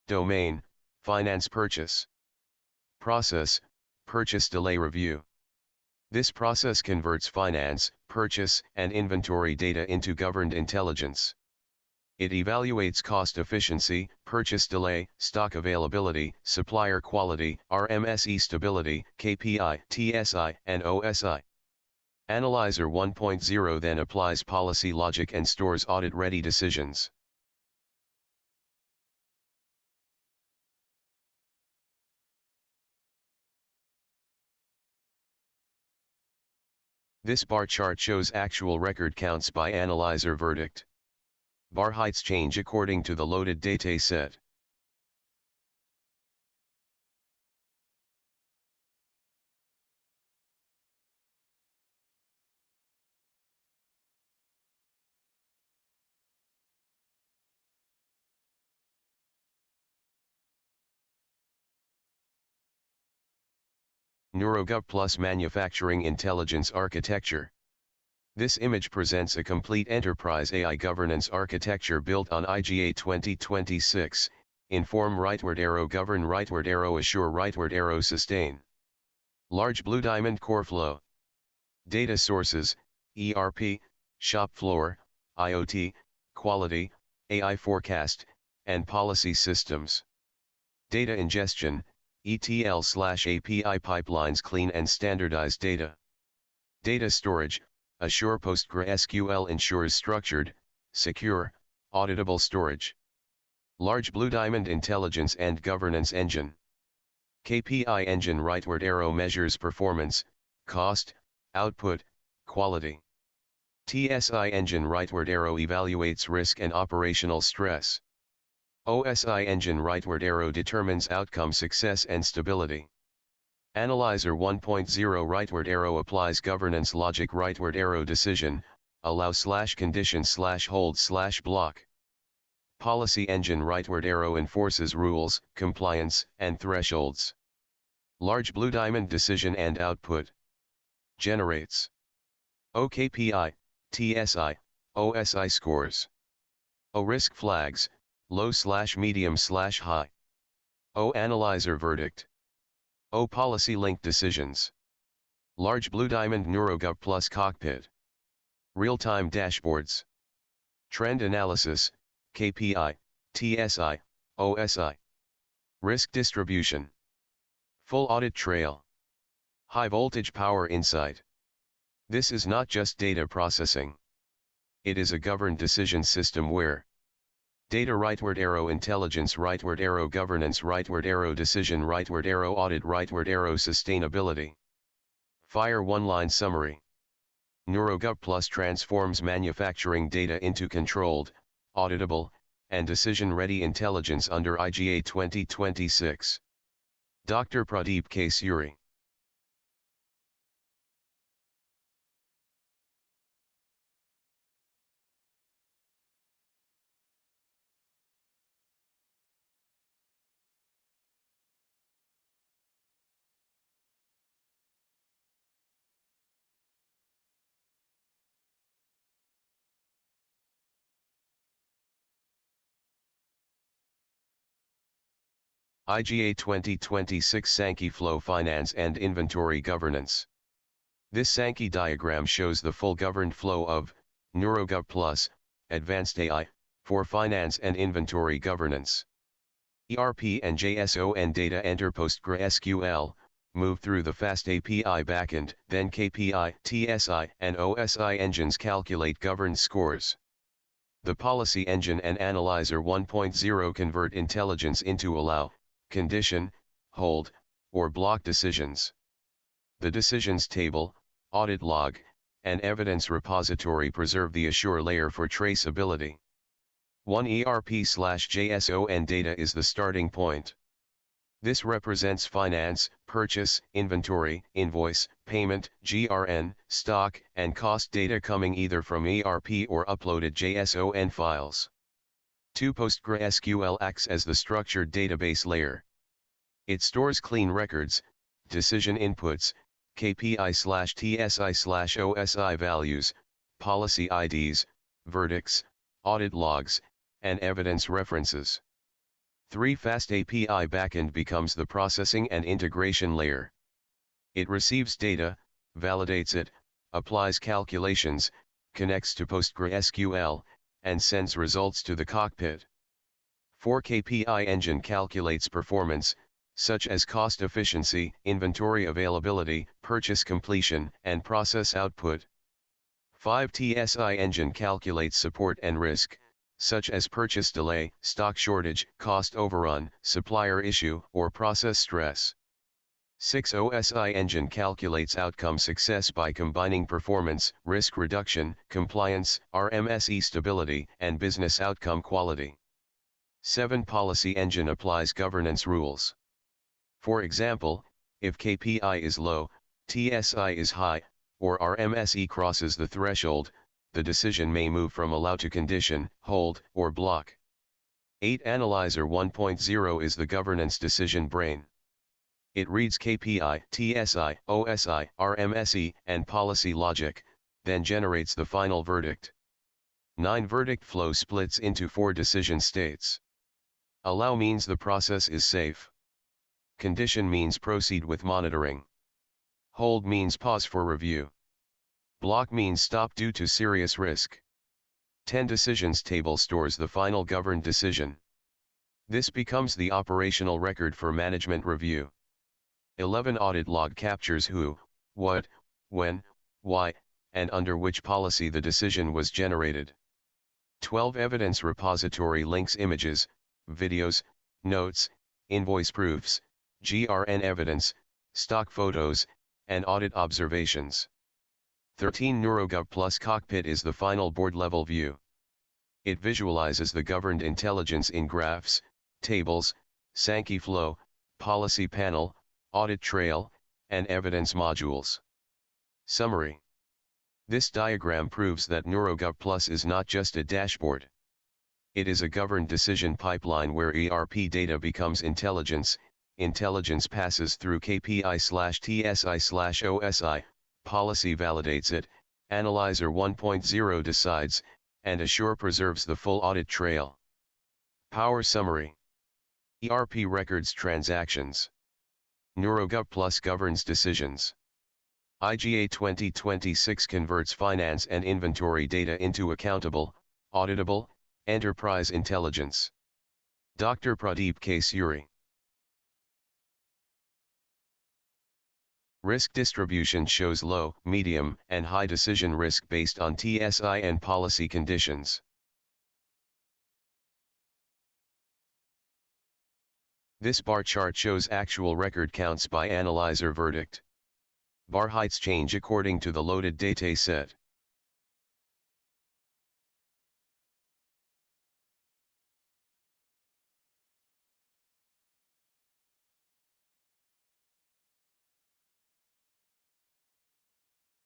Domain, Finance Purchase. Process, Purchase Delay Review. This process converts finance, purchase, and inventory data into governed intelligence. It evaluates cost efficiency, purchase delay, stock availability, supplier quality, RMSE stability, KPI, TSI, and OSI. Analyzer 1.0 then applies policy logic and stores audit-ready decisions. This bar chart shows actual record counts by analyzer verdict. Bar heights change according to the loaded data set. NeuroGov Plus Manufacturing Intelligence Architecture. This image presents a complete enterprise AI governance architecture built on IGA 2026, Inform rightward arrow, Govern rightward arrow, Assure rightward arrow, Sustain. Large blue diamond core flow. Data sources, ERP, shop floor, IoT, quality, AI forecast, and policy systems. Data ingestion, ETL/API pipelines, clean and standardized data. Data storage, Assure PostgreSQL ensures structured, secure, auditable storage. Large blue diamond intelligence and governance engine. KPI engine, rightward arrow measures performance, cost, output, quality. TSI engine, rightward arrow evaluates risk and operational stress. OSI engine, rightward arrow determines outcome, success and stability. Analyzer 1.0 rightward arrow applies governance logic, rightward arrow decision, allow/condition/hold/block. Policy engine, rightward arrow enforces rules, compliance, and thresholds. Large blue diamond decision and output. Generates OKPI, TSI, OSI scores. O risk flags, low/medium/high. O analyzer verdict. O policy link decisions. Large blue diamond NeuroGov Plus cockpit. Real-time dashboards. Trend analysis, KPI, TSI, OSI. Risk distribution. Full audit trail. High voltage power insight. This is not just data processing. It is a governed decision system where data, rightward arrow intelligence, rightward arrow governance, rightward arrow decision, rightward arrow audit, rightward arrow sustainability. Fire one-line summary. NeuroGov Plus transforms manufacturing data into controlled, auditable, and decision-ready intelligence under IGA 2026. Dr. Pradeep K. Suri. IGA 2026 Sankey Flow Finance and Inventory Governance. This Sankey diagram shows the full governed flow of NeuroGov Plus, Advanced AI, for finance and inventory governance. ERP and JSON data enter PostgreSQL, move through the Fast API backend, then KPI, TSI, and OSI engines calculate governed scores. The Policy Engine and Analyzer 1.0 convert intelligence into allow, condition, hold, or block decisions. The decisions table, audit log, and evidence repository preserve the Assure layer for traceability. One ERP/JSON data is the starting point. This represents finance, purchase, inventory, invoice, payment, GRN, stock, and cost data coming either from ERP or uploaded JSON files. 2. PostgreSQL acts as the structured database layer. It stores clean records, decision inputs, KPI/TSI/OSI values, policy IDs, verdicts, audit logs, and evidence references. 3. Fast API backend becomes the processing and integration layer. It receives data, validates it, applies calculations, connects to PostgreSQL, and sends results to the cockpit. 4. KPI engine calculates performance, such as cost efficiency, inventory availability, purchase completion, and process output. 5. TSI engine calculates support and risk, such as purchase delay, stock shortage, cost overrun, supplier issue, or process stress. 6. OSI engine calculates outcome success by combining performance, risk reduction, compliance, RMSE stability, and business outcome quality. 7. Policy engine applies governance rules. For example, if KPI is low, TSI is high, or RMSE crosses the threshold, the decision may move from allow to condition, hold, or block. 8. Analyzer 1.0 is the governance decision brain. It reads KPI, TSI, OSI, RMSE, and policy logic, then generates the final verdict. 9. Verdict flow splits into 4 decision states. Allow means the process is safe. Condition means proceed with monitoring. Hold means pause for review. Block means stop due to serious risk. 10. Decisions table stores the final governed decision. This becomes the operational record for management review. 11. Audit log captures who, what, when, why, and under which policy the decision was generated. 12. Evidence repository links images, videos, notes, invoice proofs, GRN evidence, stock photos, and audit observations. 13. NeuroGov Plus Cockpit is the final board-level view. It visualizes the governed intelligence in graphs, tables, Sankey flow, policy panel, audit trail, and evidence modules. Summary. This diagram proves that NeuroGov Plus is not just a dashboard. It is a governed decision pipeline where ERP data becomes intelligence, intelligence passes through KPI/TSI/OSI, policy validates it, Analyzer 1.0 decides, and Assure preserves the full audit trail. Power Summary. ERP records transactions. NeuroGov Plus governs decisions. IGA 2026 converts finance and inventory data into accountable, auditable, enterprise intelligence. Dr. Pradeep K. Suri. Risk distribution shows low, medium, and high decision risk based on TSI and policy conditions. This bar chart shows actual record counts by analyzer verdict. Bar heights change according to the loaded dataset.